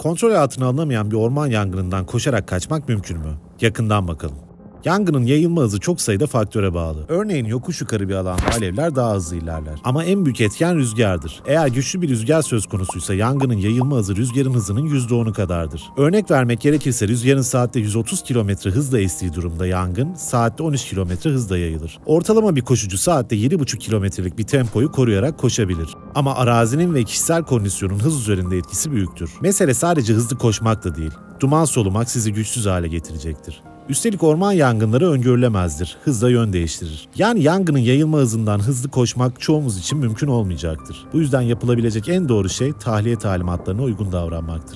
Kontrol altına alınamayan bir orman yangınından koşarak kaçmak mümkün mü? Yakından bakalım. Yangının yayılma hızı çok sayıda faktöre bağlı. Örneğin yokuş yukarı bir alanda alevler daha hızlı ilerler. Ama en büyük etken rüzgardır. Eğer güçlü bir rüzgar söz konusuysa yangının yayılma hızı rüzgarın hızının %10'u kadardır. Örnek vermek gerekirse rüzgarın saatte 130 km hızla estiği durumda yangın saatte 13 km hızla yayılır. Ortalama bir koşucu saatte 7,5 kilometrelik bir tempoyu koruyarak koşabilir. Ama arazinin ve kişisel kondisyonun hız üzerinde etkisi büyüktür. Mesele sadece hızlı koşmak da değil. Duman solumak sizi güçsüz hale getirecektir. Üstelik orman yangınları öngörülemezdir, hızla yön değiştirir. Yani yangının yayılma hızından hızlı koşmak çoğumuz için mümkün olmayacaktır. Bu yüzden yapılabilecek en doğru şey tahliye talimatlarına uygun davranmaktır.